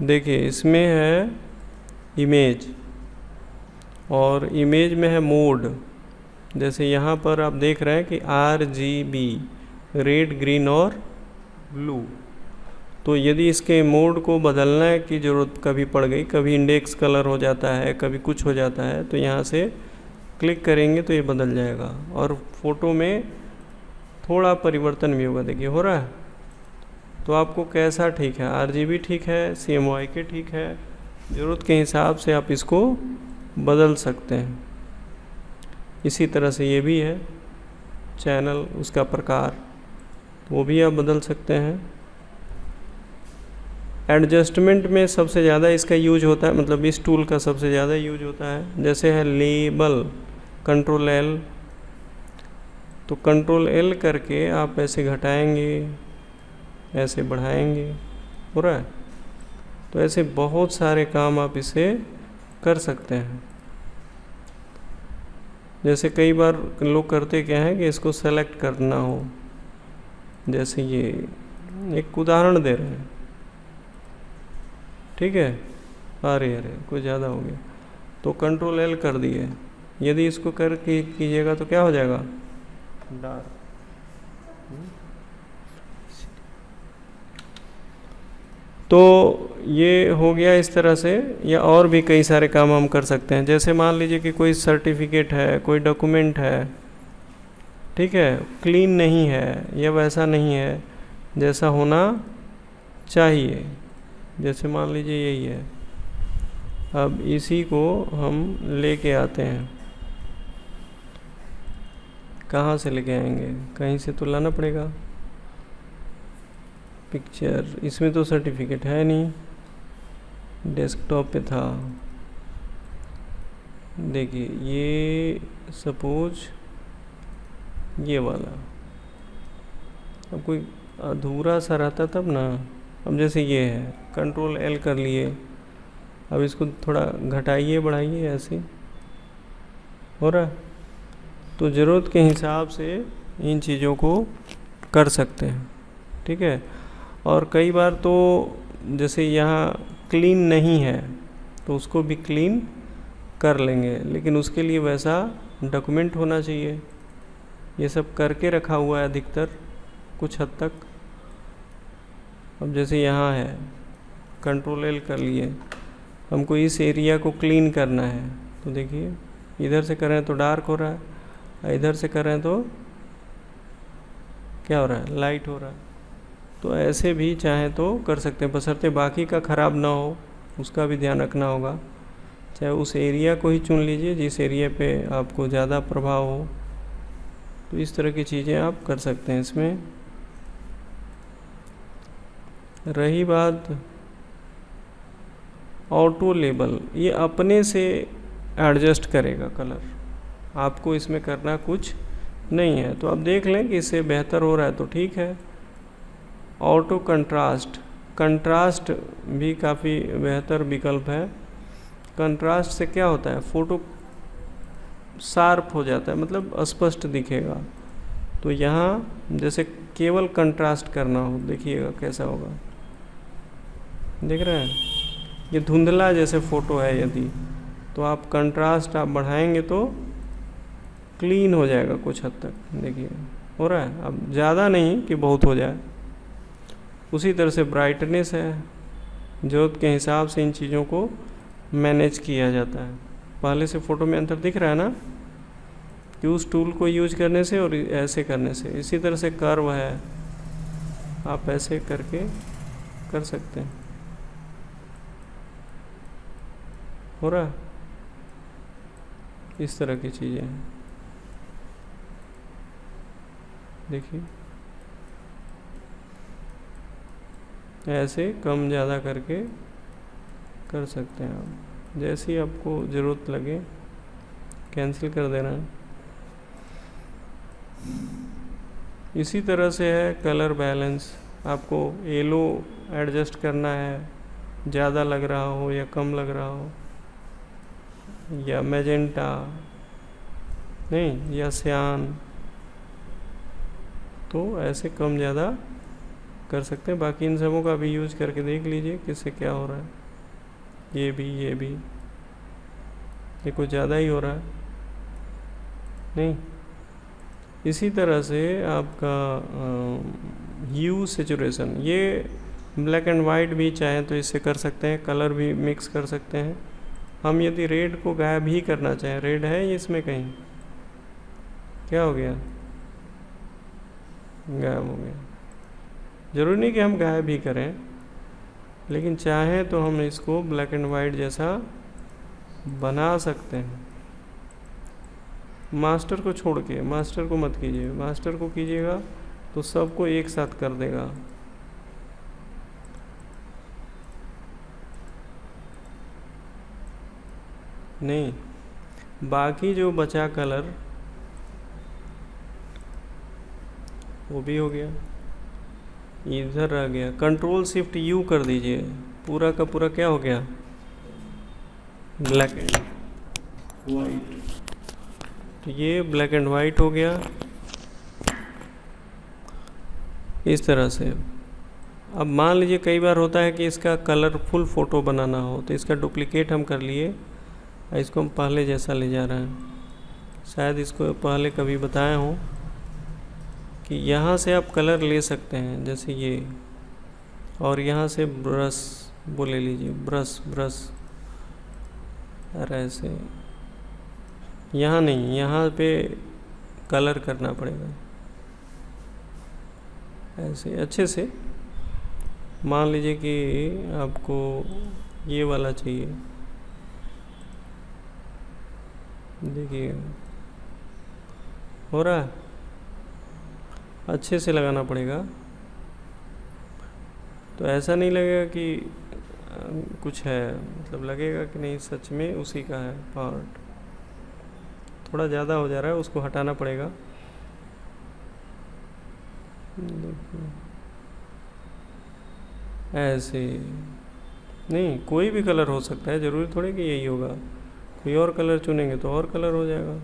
देखिए इसमें है इमेज, और इमेज में है मोड। जैसे यहाँ पर आप देख रहे हैं कि RGB, रेड, ग्रीन और ब्लू। तो यदि इसके मोड को बदलने की ज़रूरत कभी पड़ गई, कभी इंडेक्स कलर हो जाता है, कभी कुछ हो जाता है, तो यहाँ से क्लिक करेंगे तो ये बदल जाएगा। और फ़ोटो में थोड़ा परिवर्तन भी होगा, देखिए हो रहा है। तो आपको कैसा ठीक है, RGB ठीक है, CMYK ठीक है, ज़रूरत के हिसाब से आप इसको बदल सकते हैं। इसी तरह से ये भी है चैनल, उसका प्रकार, वो भी आप बदल सकते हैं। एडजस्टमेंट में सबसे ज़्यादा इसका यूज होता है, मतलब इस टूल का सबसे ज़्यादा यूज होता है। जैसे है लेबल, कंट्रोल L, तो कंट्रोल L करके आप ऐसे घटाएंगे, ऐसे बढ़ाएंगे, हो रहा है। तो ऐसे बहुत सारे काम आप इसे कर सकते हैं। जैसे कई बार लोग करते क्या है कि इसको सेलेक्ट करना हो, जैसे ये एक उदाहरण दे रहे हैं, ठीक है। अरे कुछ ज़्यादा हो गया, तो कंट्रोल L कर दिए। यदि इसको कर कीजिएगा तो क्या हो जाएगा, डार्क। तो ये हो गया इस तरह से। या और भी कई सारे काम हम कर सकते हैं। जैसे मान लीजिए कि कोई सर्टिफिकेट है, कोई डॉक्यूमेंट है, ठीक है, क्लीन नहीं है या वैसा नहीं है जैसा होना चाहिए। जैसे मान लीजिए यही है, अब इसी को हम लेके आते हैं। कहाँ से लेके आएंगे, कहीं से तो लाना पड़ेगा। पिक्चर, इसमें तो सर्टिफिकेट है नहीं, डेस्कटॉप पे था। देखिए ये सपोज ये वाला, अब कोई अधूरा सा रहता तब ना। अब जैसे ये है, कंट्रोल L कर लिए, अब इसको थोड़ा घटाइए बढ़ाइए, ऐसे हो रहा है। तो ज़रूरत के हिसाब से इन चीज़ों को कर सकते हैं, ठीक है। और कई बार तो जैसे यहाँ क्लीन नहीं है तो उसको भी क्लीन कर लेंगे, लेकिन उसके लिए वैसा डॉक्यूमेंट होना चाहिए। ये सब करके रखा हुआ है अधिकतर, कुछ हद तक। अब जैसे यहाँ है, कंट्रोल L कर लिए, हमको इस एरिया को क्लीन करना है, तो देखिए इधर से कर रहे हैं तो डार्क हो रहा है, इधर से कर रहे हैं तो क्या हो रहा है, लाइट हो रहा है। तो ऐसे भी चाहें तो कर सकते हैं, बशर्ते बाकी का ख़राब ना हो, उसका भी ध्यान रखना होगा। चाहे उस एरिया को ही चुन लीजिए जिस एरिया पे आपको ज़्यादा प्रभाव हो। तो इस तरह की चीज़ें आप कर सकते हैं इसमें। रही बात ऑटो लेबल, ये अपने से एडजस्ट करेगा कलर, आपको इसमें करना कुछ नहीं है। तो आप देख लें कि इससे बेहतर हो रहा है तो ठीक है। ऑटो कंट्रास्ट, कंट्रास्ट भी काफ़ी बेहतर विकल्प है। कंट्रास्ट से क्या होता है, फ़ोटो शार्प हो जाता है, मतलब स्पष्ट दिखेगा। तो यहाँ जैसे केवल कंट्रास्ट करना हो, देखिएगा कैसा होगा, देख रहे हैं, ये धुंधला जैसे फ़ोटो है, यदि तो आप कंट्रास्ट आप बढ़ाएंगे तो क्लीन हो जाएगा कुछ हद तक, देखिए हो रहा है। अब ज़्यादा नहीं कि बहुत हो जाए। उसी तरह से ब्राइटनेस है, ज़रूरत के हिसाब से इन चीज़ों को मैनेज किया जाता है। पहले से फ़ोटो में अंतर दिख रहा है ना, कि उस टूल को यूज करने से और ऐसे करने से। इसी तरह से कर्व है, आप ऐसे करके कर सकते हैं, हो रहा है। इस तरह की चीज़ें हैं, देखिए ऐसे कम ज़्यादा करके कर सकते हैं आप। जैसी आपको ज़रूरत लगे कैंसिल कर देना है। इसी तरह से है कलर बैलेंस, आपको येलो एडजस्ट करना है, ज़्यादा लग रहा हो या कम लग रहा हो, या मैजेंटा नहीं, या सियान, तो ऐसे कम ज़्यादा कर सकते हैं। बाकी इन सबों का भी यूज करके देख लीजिए किससे क्या हो रहा है। ये भी ये कुछ ज़्यादा ही हो रहा है नहीं। इसी तरह से आपका ह्यू सेचुरेशन, ये ब्लैक एंड वाइट भी चाहें तो इससे कर सकते हैं, कलर भी मिक्स कर सकते हैं। हम यदि रेड को गायब ही करना चाहें, रेड है इसमें कहीं, क्या हो गया, गायब हो गया। ज़रूरी नहीं कि हम गायब ही करें, लेकिन चाहें तो हम इसको ब्लैक एंड वाइट जैसा बना सकते हैं। मास्टर को छोड़ के, मास्टर को मत कीजिए, मास्टर को कीजिएगा तो सबको एक साथ कर देगा। नहीं, बाकी जो बचा कलर वो भी हो गया, इधर रह गया। कंट्रोल शिफ्ट यू कर दीजिए, पूरा का पूरा क्या हो गया, ब्लैक एंड वाइट। तो ये ब्लैक एंड वाइट हो गया इस तरह से। अब मान लीजिए कई बार होता है कि इसका कलरफुल फ़ोटो बनाना हो, तो इसका डुप्लीकेट हम कर लिए, इसको हम पहले जैसा ले जा रहे हैं। शायद इसको पहले कभी बताया हूँ कि यहाँ से आप कलर ले सकते हैं, जैसे ये, और यहाँ से ब्रश वो ले लीजिए, ब्रश अरे ऐसे, यहाँ नहीं, यहाँ पे कलर करना पड़ेगा ऐसे अच्छे से। मान लीजिए कि आपको ये वाला चाहिए, देखिए हो रहा है, अच्छे से लगाना पड़ेगा। तो ऐसा नहीं लगेगा कि कुछ है, मतलब लगेगा कि नहीं सच में उसी का है पार्ट। थोड़ा ज़्यादा हो जा रहा है, उसको हटाना पड़ेगा। ऐसे नहीं, कोई भी कलर हो सकता है, ज़रूरी थोड़ी कि यही होगा। कोई और कलर चुनेंगे तो और कलर हो जाएगा,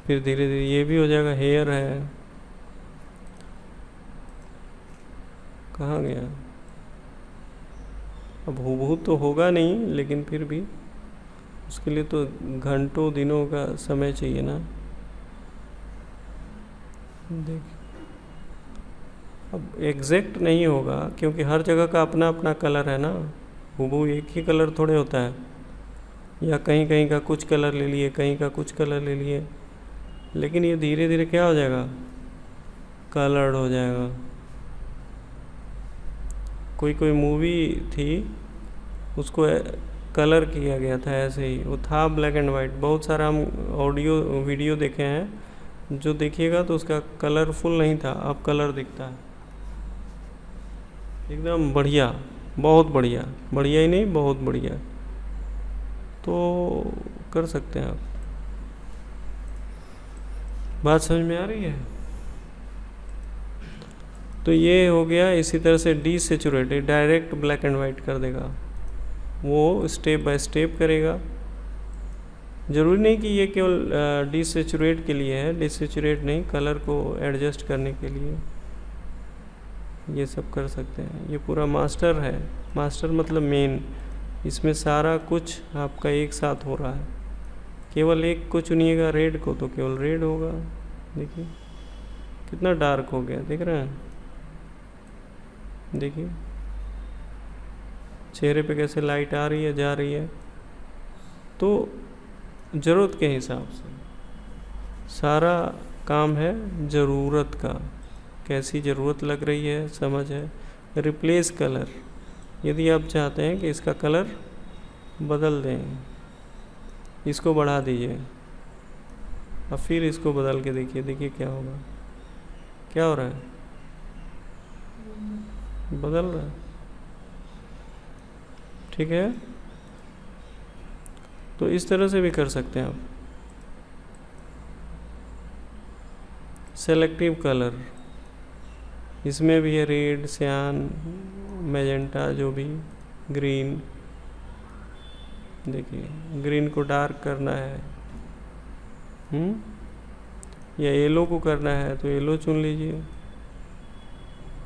फिर धीरे धीरे ये भी हो जाएगा। हेयर है, कहाँ गया, अब हूबहू तो होगा नहीं, लेकिन फिर भी उसके लिए तो घंटों दिनों का समय चाहिए ना। देखिए अब एग्जैक्ट नहीं होगा, क्योंकि हर जगह का अपना अपना कलर है ना, हूबहू एक ही कलर थोड़े होता है, या कहीं कहीं का कुछ कलर ले लिए, कहीं का कुछ कलर ले लिए। लेकिन ये धीरे धीरे क्या हो जाएगा, कलर्ड हो जाएगा। कोई मूवी थी, उसको कलर किया गया था ऐसे ही, वो था ब्लैक एंड वाइट। बहुत सारा हम ऑडियो वीडियो देखे हैं, जो देखिएगा तो उसका कलरफुल नहीं था, अब कलर दिखता है एकदम बढ़िया, बहुत बढ़िया, बढ़िया ही नहीं बहुत बढ़िया। तो कर सकते हैं आप। बात समझ में आ रही है? तो ये हो गया। इसी तरह से डीसेचुरेटेड डायरेक्ट ब्लैक एंड वाइट कर देगा, वो स्टेप बाय स्टेप करेगा। ज़रूरी नहीं कि ये केवल डीसेचुरेट के लिए है, डीसेचुरेट नहीं, कलर को एडजस्ट करने के लिए ये सब कर सकते हैं। ये पूरा मास्टर है, मास्टर मतलब मेन, इसमें सारा कुछ आपका एक साथ हो रहा है। केवल एक को चुनिएगा, रेड को, तो केवल रेड होगा। देखिए कितना डार्क हो गया, देख रहे हैं, देखिए चेहरे पे कैसे लाइट आ रही है जा रही है। तो ज़रूरत के हिसाब से सारा काम है, ज़रूरत का, कैसी ज़रूरत लग रही है समझ है। रिप्लेस कलर, यदि आप चाहते हैं कि इसका कलर बदल दें, इसको बढ़ा दीजिए और फिर इसको बदल के देखिए, देखिए क्या होगा, क्या हो रहा है, बदल रहा है, ठीक है। तो इस तरह से भी कर सकते हैं आप। सेलेक्टिव कलर, इसमें भी है रेड, सियान, मैजेंटा, जो भी, ग्रीन। देखिए ग्रीन को डार्क करना है, या येलो को करना है तो येलो चुन लीजिए,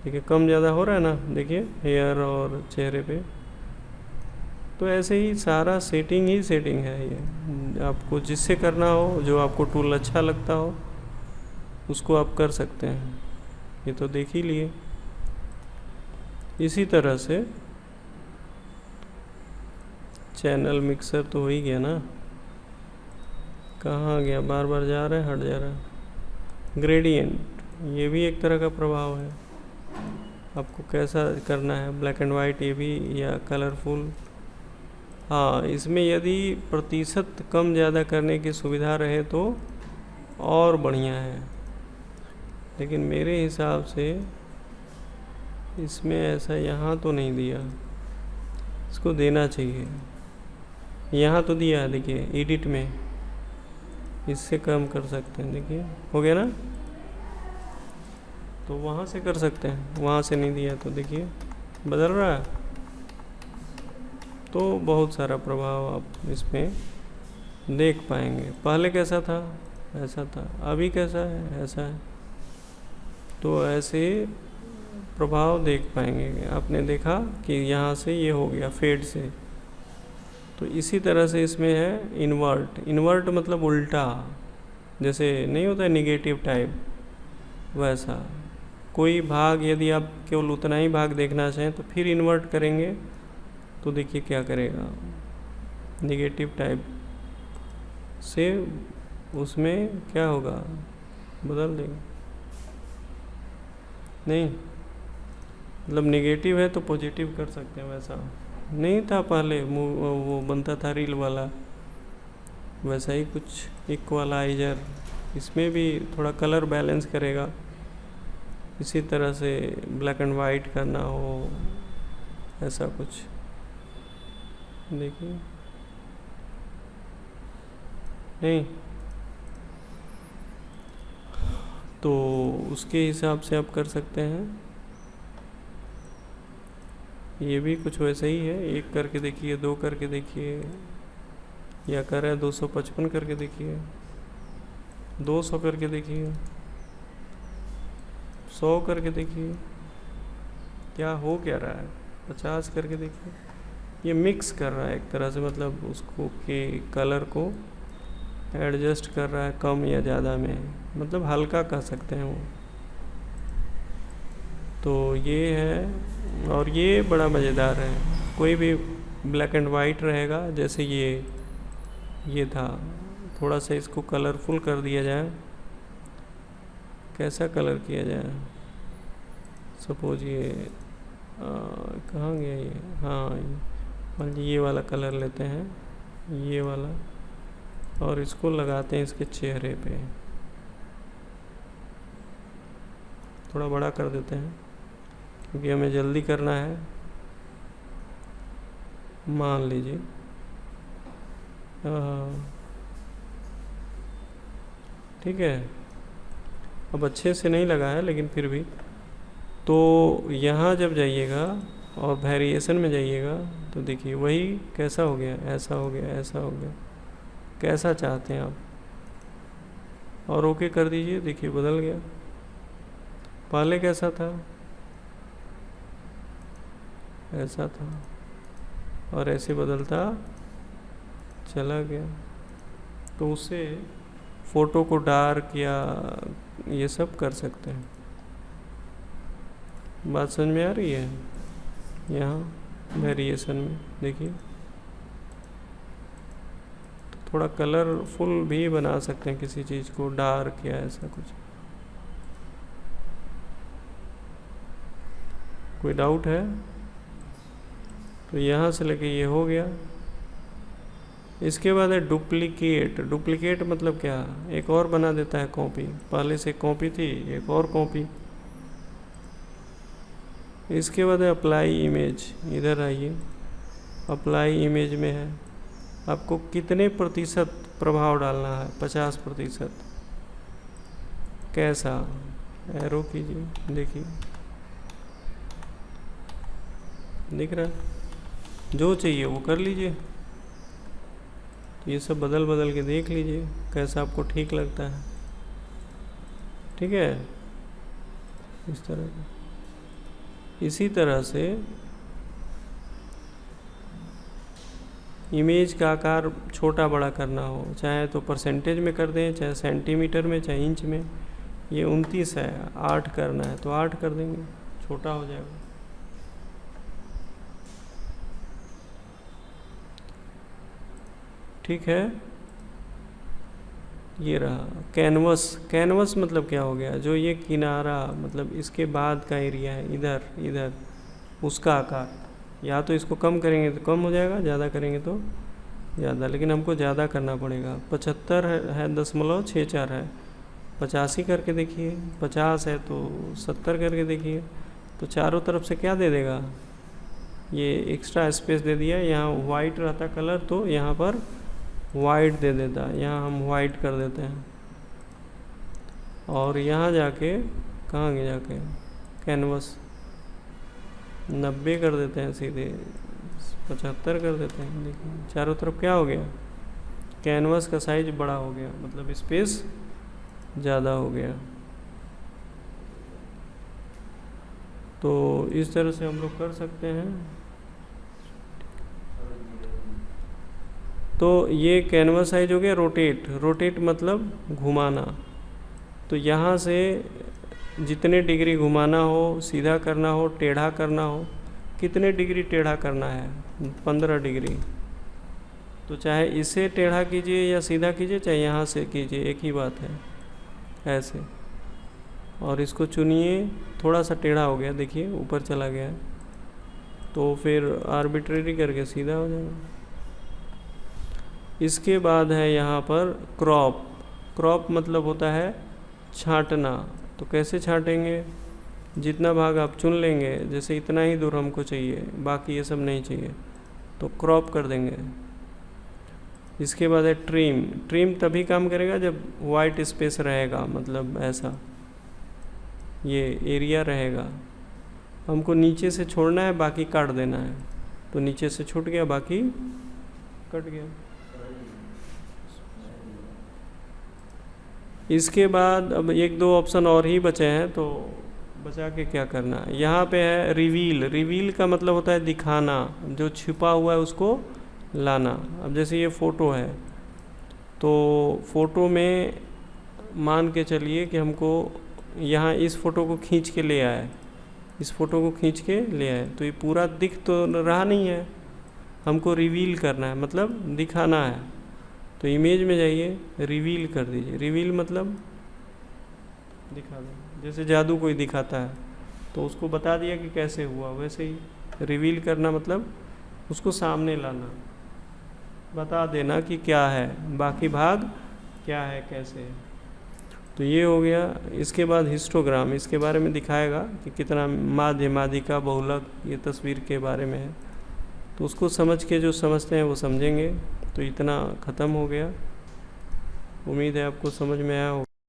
देखिए कम ज़्यादा हो रहा है ना, देखिए हेयर और चेहरे पे। तो ऐसे ही सारा सेटिंग ही सेटिंग है ये, आपको जिससे करना हो, जो आपको टूल अच्छा लगता हो उसको आप कर सकते हैं। ये तो देख ही लिए। इसी तरह से चैनल मिक्सर तो हो ही गया ना, कहाँ गया, बार बार जा रहा है, हट जा रहा है। ग्रेडियंट, ये भी एक तरह का प्रभाव है, आपको कैसा करना है, ब्लैक एंड वाइट ये भी या कलरफुल। हाँ, इसमें यदि प्रतिशत कम ज़्यादा करने की सुविधा रहे तो और बढ़िया है, लेकिन मेरे हिसाब से इसमें ऐसा यहाँ तो नहीं दिया, इसको देना चाहिए। यहाँ तो दिया है, देखिए एडिट में, इससे कम कर सकते हैं, देखिए हो गया ना। तो वहाँ से कर सकते हैं, वहाँ से नहीं दिया तो देखिए बदल रहा है। तो बहुत सारा प्रभाव आप इसमें देख पाएंगे। पहले कैसा था, ऐसा था, अभी कैसा है, ऐसा है। तो ऐसे प्रभाव देख पाएंगे। आपने देखा कि यहाँ से ये हो गया फेड से, तो इसी तरह से इसमें है इन्वर्ट। इन्वर्ट मतलब उल्टा, जैसे नहीं होता है निगेटिव टाइप, वैसा। कोई भाग यदि आप केवल उतना ही भाग देखना चाहें तो फिर इन्वर्ट करेंगे तो देखिए क्या करेगा, निगेटिव टाइप से उसमें क्या होगा, बदल देंगे। नहीं मतलब नेगेटिव है तो पॉजिटिव कर सकते हैं, वैसा नहीं था पहले वो बनता था रील वाला, वैसा ही कुछ इक्वलाइजर। इसमें भी थोड़ा कलर बैलेंस करेगा। इसी तरह से ब्लैक एंड वाइट करना हो, ऐसा कुछ देखिए। नहीं तो उसके हिसाब से आप कर सकते हैं। ये भी कुछ वैसा ही है, एक करके देखिए, दो करके देखिए, या कर है 255 करके देखिए, 200 करके देखिए, 100 करके देखिए, क्या हो क्या रहा है, 50 करके देखिए। ये मिक्स कर रहा है एक तरह से, मतलब उसको के कलर को एडजस्ट कर रहा है कम या ज़्यादा में, मतलब हल्का कह सकते हैं वो। तो ये है, और ये बड़ा मज़ेदार है। कोई भी ब्लैक एंड वाइट रहेगा, जैसे ये था, थोड़ा सा इसको कलरफुल कर दिया जाए। कैसा कलर किया जाए, सपोज ये कहाँ गया ये, हाँ मान लीजिए ये वाला कलर लेते हैं, ये वाला, और इसको लगाते हैं इसके चेहरे पे, थोड़ा बड़ा कर देते हैं क्योंकि हमें जल्दी करना है। मान लीजिए ठीक है, अब अच्छे से नहीं लगा है लेकिन फिर भी। तो यहाँ जब जाइएगा और वेरिएशन में जाइएगा तो देखिए वही कैसा हो गया, ऐसा हो गया, ऐसा हो गया, कैसा चाहते हैं आप, और ओके कर दीजिए, देखिए बदल गया। पहले कैसा था, ऐसा था, और ऐसे बदलता चला गया। तो उससे फ़ोटो को डार्क या ये सब कर सकते हैं। बात समझ में आ रही है। यहाँ वेरिएशन में देखिए, तो थोड़ा कलरफुल भी बना सकते हैं किसी चीज़ को, डार्क या ऐसा कुछ। कोई डाउट है तो यहाँ से लेके ये हो गया। इसके बाद है डुप्लीकेट। डुप्लीकेट मतलब क्या, एक और बना देता है कॉपी, पहले से कॉपी थी एक और कॉपी। इसके बाद है अप्लाई इमेज। इधर आइए, अप्लाई इमेज में है आपको कितने प्रतिशत प्रभाव डालना है, 50%। कैसा, एरो कीजिए, देखिए दिख रहा है, जो चाहिए वो कर लीजिए। तो ये सब बदल बदल के देख लीजिए कैसा आपको ठीक लगता है, ठीक है, इस तरह का। इसी तरह से इमेज का आकार छोटा बड़ा करना हो, चाहे तो परसेंटेज में कर दें, चाहे सेंटीमीटर में, चाहे इंच में। ये 29 है, 8 करना है तो 8 कर देंगे, छोटा हो जाएगा। ठीक है, ये रहा कैनवस। कैनवस मतलब क्या हो गया, जो ये किनारा मतलब इसके बाद का एरिया है, इधर इधर, उसका आकार। या तो इसको कम करेंगे तो कम हो जाएगा, ज़्यादा करेंगे तो ज़्यादा, लेकिन हमको ज़्यादा करना पड़ेगा। 75 है 0.64 है, 85 करके देखिए, 50 है तो 70 करके देखिए। तो चारों तरफ से क्या दे देगा, ये एक्स्ट्रा स्पेस दे दिया। यहाँ वाइट रहता कलर तो यहाँ पर वाइट दे देता, यहाँ हम वाइट कर देते हैं। और यहाँ जाके कहाँ गए, जाके कैनवस 90 कर देते हैं, सीधे 75 कर देते हैं। देखिए चारों तरफ क्या हो गया, कैनवस का साइज बड़ा हो गया, मतलब स्पेस ज़्यादा हो गया। तो इस तरह से हम लोग कर सकते हैं। तो ये कैनवस साइज हो गया। रोटेट, रोटेट मतलब घुमाना। तो यहाँ से जितने डिग्री घुमाना हो, सीधा करना हो, टेढ़ा करना हो, कितने डिग्री टेढ़ा करना है, 15 डिग्री। तो चाहे इसे टेढ़ा कीजिए या सीधा कीजिए, चाहे यहाँ से कीजिए, एक ही बात है, ऐसे। और इसको चुनिए, थोड़ा सा टेढ़ा हो गया, देखिए ऊपर चला गया, तो फिर आर्बिट्रेरी करके सीधा हो जाएगा। इसके बाद है यहाँ पर क्रॉप। क्रॉप मतलब होता है छांटना। तो कैसे छांटेंगे, जितना भाग आप चुन लेंगे, जैसे इतना ही दूर हमको चाहिए, बाकी ये सब नहीं चाहिए, तो क्रॉप कर देंगे। इसके बाद है ट्रिम। ट्रिम तभी काम करेगा जब वाइट स्पेस रहेगा, मतलब ऐसा ये एरिया रहेगा। हमको नीचे से छोड़ना है, बाकी काट देना है। तो नीचे से छूट गया, बाकी कट गया। इसके बाद अब एक दो ऑप्शन और ही बचे हैं, तो बचा के क्या करना है। यहाँ पे है रिवील। रिवील का मतलब होता है दिखाना, जो छिपा हुआ है उसको लाना। अब जैसे ये फ़ोटो है, तो फ़ोटो में मान के चलिए कि हमको यहाँ इस फ़ोटो को खींच के ले आए, इस फ़ोटो को खींच के ले आए, तो ये पूरा दिख तो रहा नहीं है, हमको रिवील करना है, मतलब दिखाना है। तो इमेज में जाइए, रिवील कर दीजिए। रिवील मतलब दिखा दो, जैसे जादू कोई दिखाता है तो उसको बता दिया कि कैसे हुआ, वैसे ही रिवील करना मतलब उसको सामने लाना, बता देना कि क्या है, बाकी भाग क्या है, कैसे है। तो ये हो गया। इसके बाद हिस्टोग्राम, इसके बारे में दिखाएगा कि कितना माध्य, माध्यिका, बहुलक, ये तस्वीर के बारे में है। तो उसको समझ के जो समझते हैं वो समझेंगे। तो इतना ख़त्म हो गया। उम्मीद है आपको समझ में आया हो।